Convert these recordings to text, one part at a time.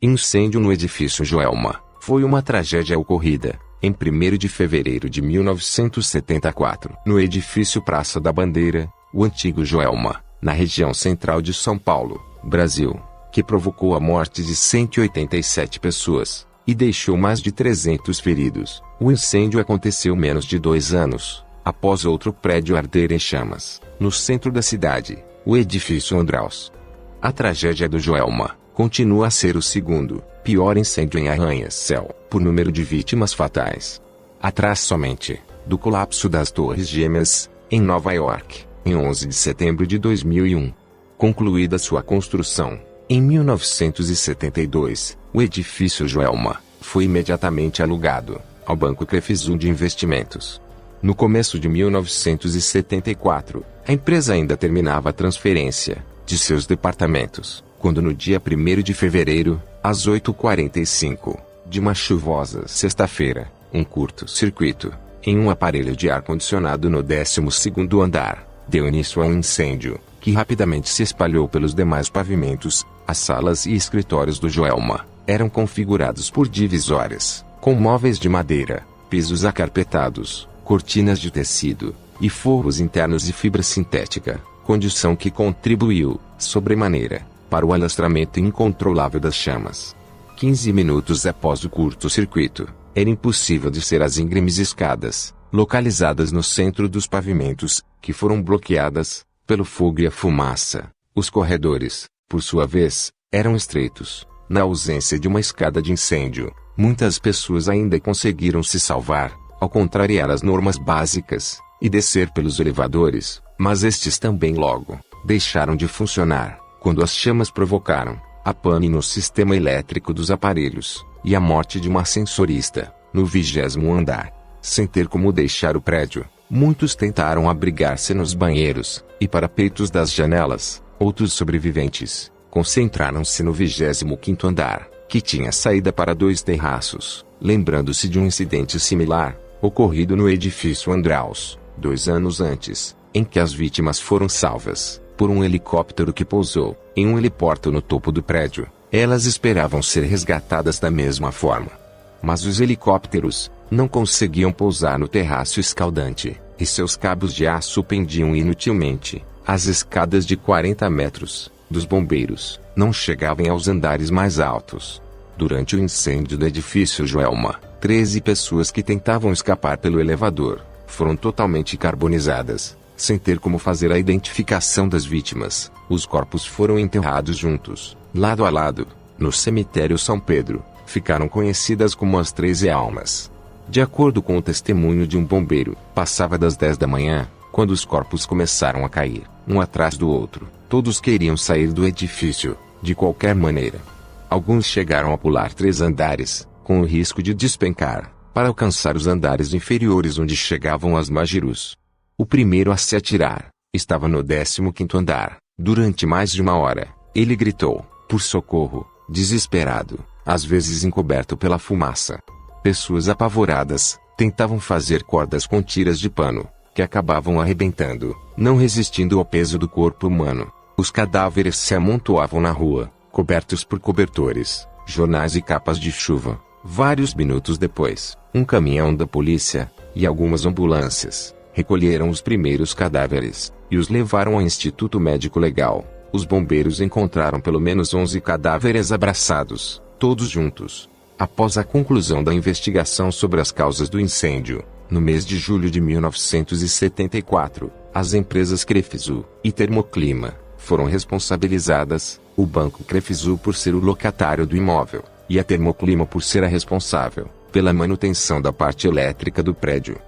Incêndio no edifício Joelma. Foi uma tragédia ocorrida em 1º de fevereiro de 1974, no edifício Praça da Bandeira, o antigo Joelma, na região central de São Paulo, Brasil, que provocou a morte de 187 pessoas e deixou mais de 300 feridos. O incêndio aconteceu menos de 2 anos após outro prédio arder em chamas, no centro da cidade, o edifício Andraus. A tragédia do Joelma continua a ser o segundo pior incêndio em arranha-céu por número de vítimas fatais, atrás somente do colapso das Torres Gêmeas, em Nova York, em 11 de setembro de 2001. Concluída sua construção, em 1972, o edifício Joelma foi imediatamente alugado ao Banco Crefisul de Investimentos. No começo de 1974, a empresa ainda terminava a transferência de seus departamentos, quando no dia 1º de fevereiro, às 8h45, de uma chuvosa sexta-feira, um curto-circuito em um aparelho de ar-condicionado no 12º andar deu início a um incêndio, que rapidamente se espalhou pelos demais pavimentos. As salas e escritórios do Joelma eram configurados por divisórias, com móveis de madeira, pisos acarpetados, cortinas de tecido e forros internos de fibra sintética, condição que contribuiu, sobremaneira, para o alastramento incontrolável das chamas. 15 minutos após o curto-circuito, era impossível descer as íngremes escadas, localizadas no centro dos pavimentos, que foram bloqueadas pelo fogo e a fumaça. Os corredores, por sua vez, eram estreitos. Na ausência de uma escada de incêndio, muitas pessoas ainda conseguiram se salvar, ao contrariar as normas básicas, e descer pelos elevadores, mas estes também logo deixaram de funcionar, quando as chamas provocaram a pane no sistema elétrico dos aparelhos, e a morte de uma ascensorista, no 20º andar. Sem ter como deixar o prédio, muitos tentaram abrigar-se nos banheiros e parapeitos das janelas. Outros sobreviventes concentraram-se no 25º andar, que tinha saída para 2 terraços, lembrando-se de um incidente similar, ocorrido no edifício Andraus, 2 anos antes, em que as vítimas foram salvas por um helicóptero que pousou em um heliporto no topo do prédio. Elas esperavam ser resgatadas da mesma forma. Mas os helicópteros não conseguiam pousar no terraço escaldante, e seus cabos de aço pendiam inutilmente. As escadas de 40 metros dos bombeiros não chegavam aos andares mais altos. Durante o incêndio do edifício Joelma, 13 pessoas que tentavam escapar pelo elevador foram totalmente carbonizadas, sem ter como fazer a identificação das vítimas. Os corpos foram enterrados juntos, lado a lado, no cemitério São Pedro. Ficaram conhecidas como as 13 almas. De acordo com o testemunho de um bombeiro, passava das 10 da manhã, quando os corpos começaram a cair, um atrás do outro. Todos queriam sair do edifício, de qualquer maneira. Alguns chegaram a pular 3 andares, com o risco de despencar, para alcançar os andares inferiores onde chegavam as Majirus. O primeiro a se atirar estava no 15º andar. Durante mais de 1 hora, ele gritou por socorro, desesperado, às vezes encoberto pela fumaça. Pessoas apavoradas tentavam fazer cordas com tiras de pano, que acabavam arrebentando, não resistindo ao peso do corpo humano. Os cadáveres se amontoavam na rua, cobertos por cobertores, jornais e capas de chuva. Vários minutos depois, um caminhão da polícia e algumas ambulâncias recolheram os primeiros cadáveres e os levaram ao Instituto Médico Legal. Os bombeiros encontraram pelo menos 11 cadáveres abraçados, todos juntos. Após a conclusão da investigação sobre as causas do incêndio, no mês de julho de 1974, as empresas Crefisul e Termoclima foram responsabilizadas, o Banco Crefisul por ser o locatário do imóvel, e a Termoclima por ser a responsável pela manutenção da parte elétrica do prédio.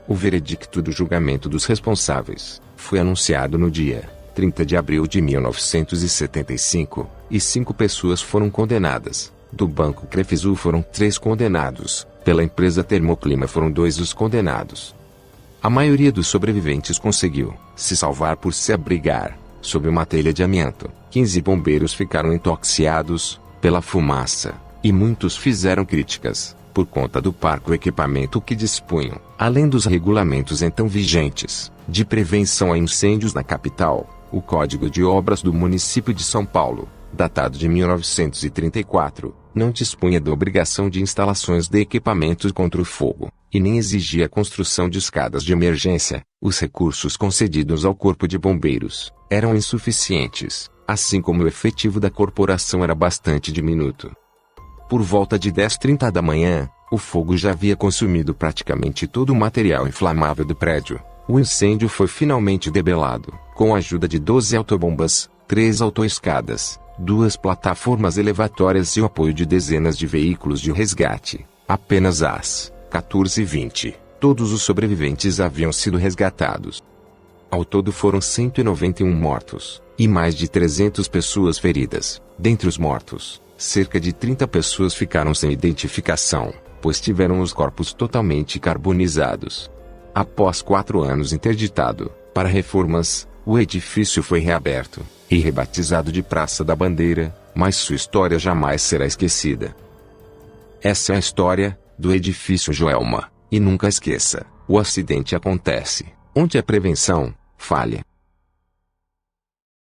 O veredicto do julgamento dos responsáveis foi anunciado no dia 30 de abril de 1975, e 5 pessoas foram condenadas. Do Banco Crefisul foram 3 condenados, pela empresa Termoclima foram 2 os condenados. A maioria dos sobreviventes conseguiu se salvar por se abrigar sob uma telha de amianto. 15 bombeiros ficaram intoxicados pela fumaça, e muitos fizeram críticas por conta do parco equipamento que dispunham, além dos regulamentos então vigentes de prevenção a incêndios na capital, o Código de Obras do município de São Paulo, datado de 1934, não dispunha da obrigação de instalações de equipamentos contra o fogo, e nem exigia a construção de escadas de emergência. Os recursos concedidos ao Corpo de Bombeiros eram insuficientes, assim como o efetivo da corporação era bastante diminuto. Por volta de 10h30 da manhã, o fogo já havia consumido praticamente todo o material inflamável do prédio. O incêndio foi finalmente debelado, com a ajuda de 12 autobombas, 3 autoescadas, 2 plataformas elevatórias e o apoio de dezenas de veículos de resgate. Apenas às 14h20, todos os sobreviventes haviam sido resgatados. Ao todo foram 191 mortos, e mais de 300 pessoas feridas. Dentre os mortos, cerca de 30 pessoas ficaram sem identificação, pois tiveram os corpos totalmente carbonizados. Após 4 anos interditado, para reformas, o edifício foi reaberto, e rebatizado de Praça da Bandeira, mas sua história jamais será esquecida. Essa é a história do edifício Joelma, e nunca esqueça, o acidente acontece onde a prevenção falha.